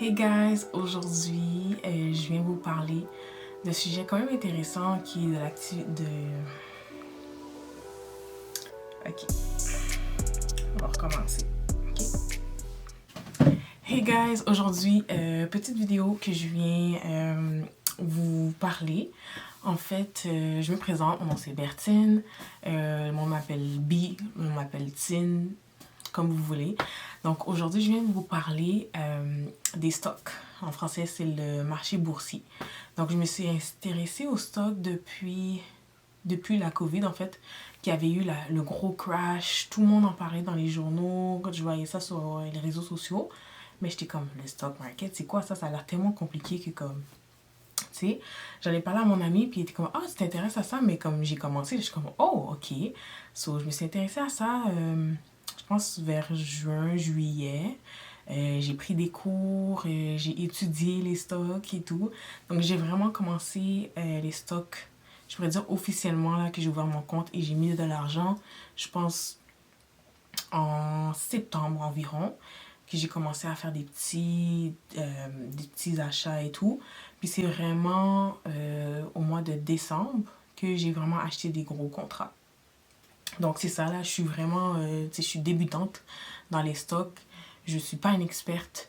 Hey guys, aujourd'hui je viens vous parler d'un sujet quand même intéressant qui est de l'activité Ok, on va recommencer. Hey guys, aujourd'hui petite vidéo que je viens vous parler. En fait, je me présente, mon nom c'est Bertine, le monde m'appelle B, le monde m'appelle Tin, comme vous voulez. Donc aujourd'hui, je viens de vous parler des stocks. En français, c'est le marché boursier. Donc je me suis intéressée aux stocks depuis la COVID, en fait, qu'il y avait eu le gros crash. Tout le monde en parlait dans les journaux, quand je voyais ça sur les réseaux sociaux. Mais j'étais comme, le stock market, c'est quoi ça? Ça a l'air tellement compliqué que comme... Tu sais, j'en ai parlé à mon ami, puis il était comme, ah, tu t'intéresses à ça? Mais comme j'ai commencé, je suis comme, oh, ok. So, je me suis intéressée à ça, je pense, vers juin, juillet. J'ai pris des cours, j'ai étudié les stocks et tout. Donc, j'ai vraiment commencé les stocks, je pourrais dire officiellement, là, que j'ai ouvert mon compte et j'ai mis de l'argent, je pense, en septembre environ, que j'ai commencé à faire des petits achats et tout. Puis c'est vraiment au mois de décembre que j'ai vraiment acheté des gros contrats. Donc c'est ça, là, je suis vraiment, je suis débutante dans les stocks. Je suis pas une experte.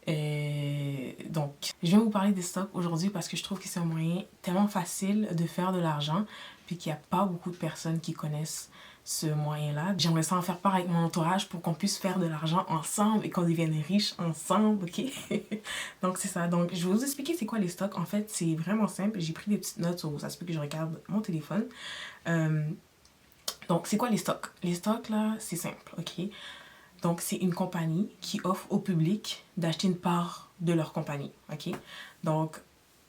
Donc, je viens vous parler des stocks aujourd'hui parce que je trouve que c'est un moyen tellement facile de faire de l'argent, puis qu'il n'y a pas beaucoup de personnes qui connaissent ce moyen-là. J'aimerais ça en faire part avec mon entourage pour qu'on puisse faire de l'argent ensemble et qu'on devienne riches ensemble, ok? Donc, c'est ça. Donc, je vais vous expliquer c'est quoi les stocks. En fait, c'est vraiment simple. J'ai pris des petites notes, ça se peut que je regarde mon téléphone. Donc, c'est quoi les stocks? Les stocks, là, c'est simple, ok? Donc, c'est une compagnie qui offre au public d'acheter une part de leur compagnie, ok? Donc,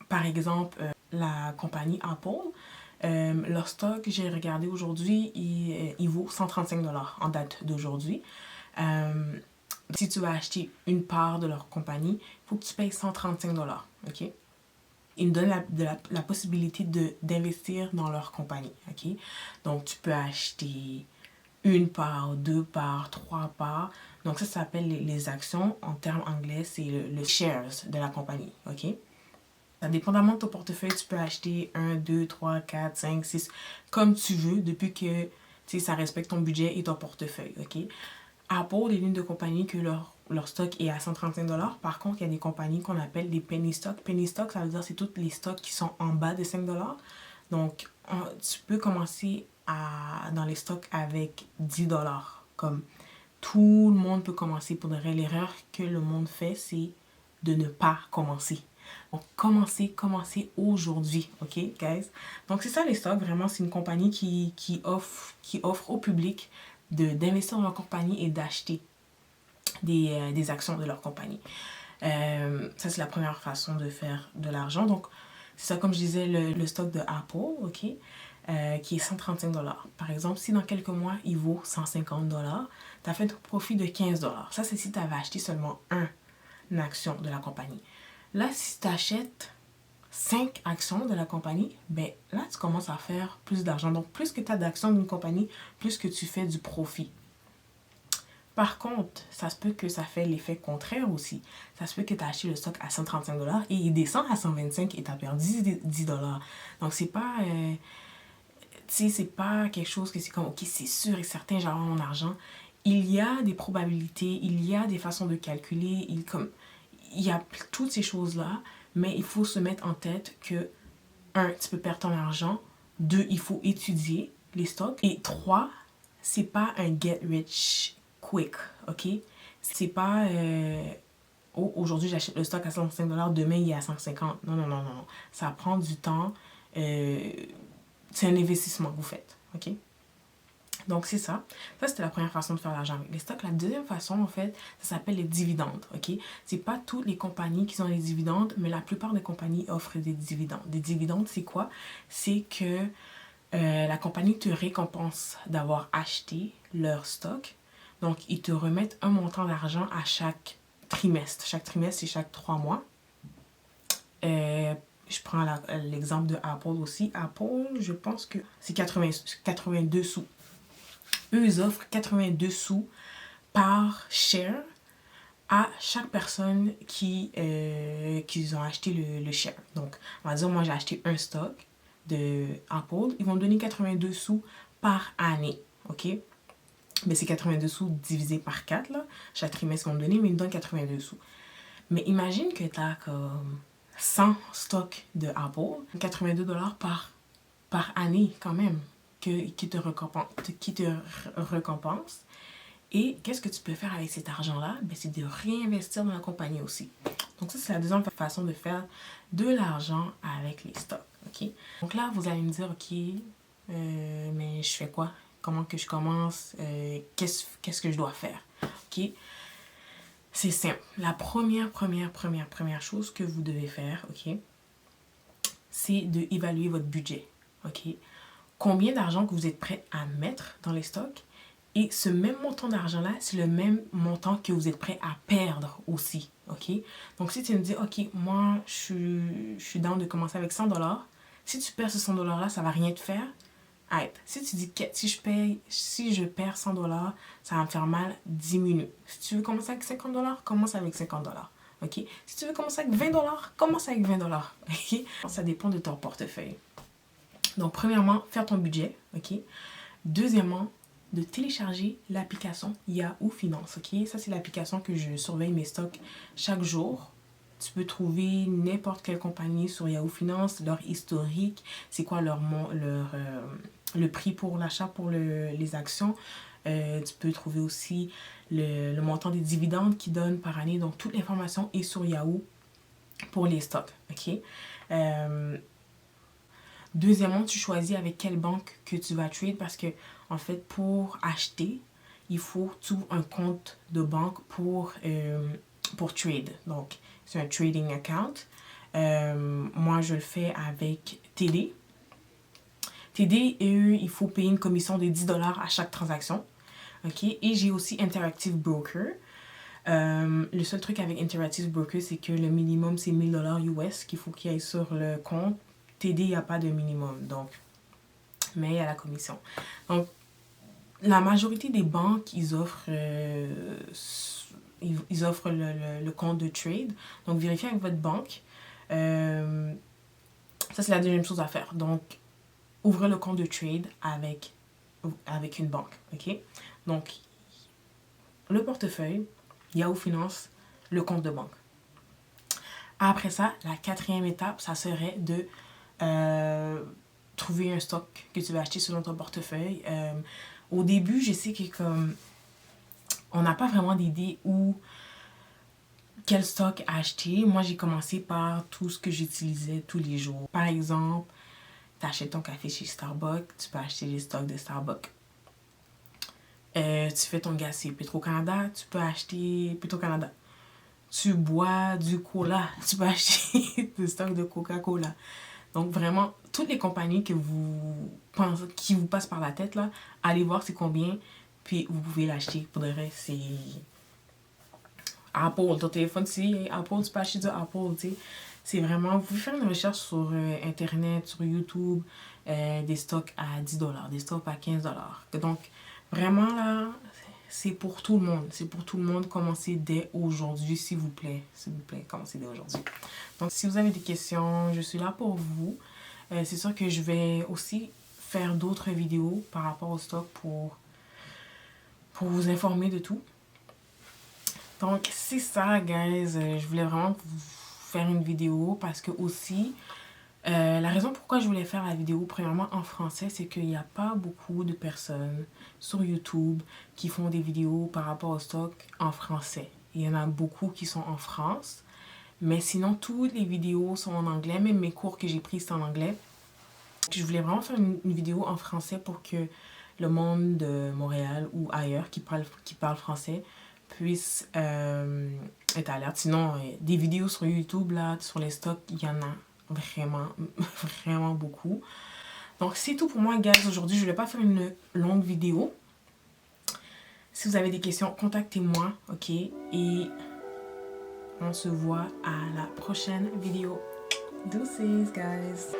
par exemple, la compagnie Apple, leur stock, j'ai regardé aujourd'hui, il vaut 135 $ en date d'aujourd'hui. Si tu veux acheter une part de leur compagnie, il faut que tu payes 135 $, ok? Ils me donnent la possibilité d'investir dans leur compagnie, ok? Donc, tu peux acheter une part, deux parts, trois parts. Donc, ça s'appelle les actions. En termes anglais, c'est le shares de la compagnie, ok? Dépendamment de ton portefeuille, tu peux acheter 1, 2, 3, 4, 5, 6, comme tu veux, depuis que ça respecte ton budget et ton portefeuille, ok? Apple est l'une de compagnies que leur stock est à 135 $. Par contre, il y a des compagnies qu'on appelle des penny stocks. Penny stocks, ça veut dire c'est tous les stocks qui sont en bas de 5 $. Donc, tu peux commencer dans les stocks avec 10 $. Comme tout le monde peut commencer. Pour de vrai, l'erreur que le monde fait, c'est de ne pas commencer. Donc, commencez aujourd'hui, ok, guys? Donc, c'est ça les stocks, vraiment, c'est une compagnie qui offre au public d'investir dans leur compagnie et d'acheter des actions de leur compagnie. Ça, c'est la première façon de faire de l'argent. Donc, c'est ça, comme je disais, le stock de Apple, ok, qui est 135 $. Par exemple, si dans quelques mois, il vaut 150 $, tu as fait un profit de 15 $. Ça, c'est si tu avais acheté seulement une action de la compagnie. Là, si tu achètes 5 actions de la compagnie, ben là, tu commences à faire plus d'argent. Donc, plus que tu as d'actions d'une compagnie, plus que tu fais du profit. Par contre, ça se peut que ça fait l'effet contraire aussi. Ça se peut que tu as acheté le stock à 135 $ et il descend à 125 et tu as perdu 10 $. Donc, c'est pas... c'est pas quelque chose que c'est comme, ok, c'est sûr et certain, j'ai mon argent. Il y a des probabilités, il y a des façons de calculer, il y a toutes ces choses-là, mais il faut se mettre en tête que, 1, tu peux perdre ton argent, 2, il faut étudier les stocks, et 3, c'est pas un get rich quick, ok? C'est pas, oh, aujourd'hui j'achète le stock à 105 $, demain il est à 150. Non, non, non, non. Ça prend du temps. C'est un investissement que vous faites, ok? Donc, c'est ça. Ça, c'était la première façon de faire l'argent avec les stocks. La deuxième façon, en fait, ça s'appelle les dividendes, ok? C'est pas toutes les compagnies qui ont les dividendes, mais la plupart des compagnies offrent des dividendes. Des dividendes, c'est quoi? C'est que la compagnie te récompense d'avoir acheté leur stock. Donc, ils te remettent un montant d'argent à chaque trimestre. Chaque trimestre, c'est chaque 3 mois. Je prends l'exemple de Apple aussi. Apple, je pense que c'est 82 sous. Eux, ils offrent 82 sous par share à chaque personne qui ont acheté le share. Donc, on va dire, moi, j'ai acheté un stock de Apple. Ils vont me donner 82 sous par année, ok? Mais c'est 82 sous divisé par 4, là. Chaque trimestre, ils vont me donner, mais ils me donnent 82 sous. Mais imagine que tu as comme 100 stocks de Apple, 82 $ par année quand même, qui te récompense. Et qu'est-ce que tu peux faire avec cet argent-là? Ben, c'est de réinvestir dans la compagnie aussi. Donc ça, c'est la deuxième façon de faire de l'argent avec les stocks. Okay? Donc là, vous allez me dire, ok, mais je fais quoi? Comment que je commence? Qu'est-ce que je dois faire? Ok? C'est simple. La première chose que vous devez faire, ok, c'est d'évaluer votre budget. Ok? Combien d'argent que vous êtes prêt à mettre dans les stocks? Et ce même montant d'argent-là, c'est le même montant que vous êtes prêt à perdre aussi, ok? Donc, si tu me dis, ok, moi, je suis down de commencer avec 100 $, si tu perds ce 100 $-là, ça va rien te faire. Arrête. Si tu dis que si je perds 100 $, ça va me faire mal, diminue. Si tu veux commencer avec 50 $, commence avec 50 $, ok? Si tu veux commencer avec 20 $, commence avec 20 $, ok? Ça dépend de ton portefeuille. Donc, premièrement, faire ton budget, ok? Deuxièmement, de télécharger l'application Yahoo Finance, ok? Ça, c'est l'application que je surveille mes stocks chaque jour. Tu peux trouver n'importe quelle compagnie sur Yahoo Finance, leur historique, c'est quoi le prix pour l'achat pour les actions. Tu peux trouver aussi le montant des dividendes qu'ils donnent par année. Donc, toute l'information est sur Yahoo pour les stocks, ok? Deuxièmement, tu choisis avec quelle banque que tu vas trade parce que, en fait, pour acheter, il faut tout un compte de banque pour trade. Donc, c'est un trading account. Moi, je le fais avec TD. TD, eux, il faut payer une commission de 10 $ à chaque transaction. Ok? Et j'ai aussi Interactive Broker. Le seul truc avec Interactive Broker, c'est que le minimum, c'est 1000 $ US qu'il faut qu'il y ait sur le compte. TD, il n'y a pas de minimum, donc, mais il y a la commission. Donc, la majorité des banques, ils offrent le compte de trade. Donc, vérifiez avec votre banque. Ça, c'est la deuxième chose à faire. Donc, ouvrez le compte de trade avec une banque, ok? Donc, le portefeuille, Yahoo Finance, le compte de banque. Après ça, la quatrième étape, ça serait de trouver un stock que tu vas acheter selon ton portefeuille. Au début, je sais que comme on n'a pas vraiment d'idée quel stock acheter. Moi, j'ai commencé par tout ce que j'utilisais tous les jours. Par exemple, tu achètes ton café chez Starbucks, tu peux acheter les stocks de Starbucks. Tu fais ton gaz chez Petro-Canada, tu peux acheter Petro-Canada. Tu bois du cola, tu peux acheter des stocks de Coca-Cola. Donc, vraiment, toutes les compagnies qui vous passent par la tête, là, allez voir c'est combien, puis vous pouvez l'acheter. Pour de vrai, c'est Apple. Ton téléphone, c'est Apple, tu peux acheter du Apple, tu sais. C'est vraiment, vous pouvez faire une recherche sur Internet, sur YouTube, des stocks à 10 $, des stocks à 15 $. Donc, vraiment, là, c'est pour tout le monde. C'est pour tout le monde. Commencez dès aujourd'hui, s'il vous plaît. S'il vous plaît, commencez dès aujourd'hui. Donc, si vous avez des questions, je suis là pour vous. C'est sûr que je vais aussi faire d'autres vidéos par rapport au stock pour vous informer de tout. Donc, c'est ça, guys. Je voulais vraiment vous faire une vidéo parce que aussi, la raison pourquoi je voulais faire la vidéo, premièrement en français, c'est qu'il n'y a pas beaucoup de personnes sur YouTube qui font des vidéos par rapport au stock en français. Il y en a beaucoup qui sont en France. Mais sinon, toutes les vidéos sont en anglais. Même mes cours que j'ai pris, c'est en anglais. Je voulais vraiment faire une vidéo en français pour que le monde de Montréal ou ailleurs qui parle français puisse être alerte. Sinon, des vidéos sur YouTube, là, sur les stocks, il y en a vraiment, vraiment beaucoup. Donc, c'est tout pour moi, guys. Aujourd'hui, je ne vais pas faire une longue vidéo. Si vous avez des questions, contactez-moi, ok? Et on se voit à la prochaine vidéo. Deuces, guys!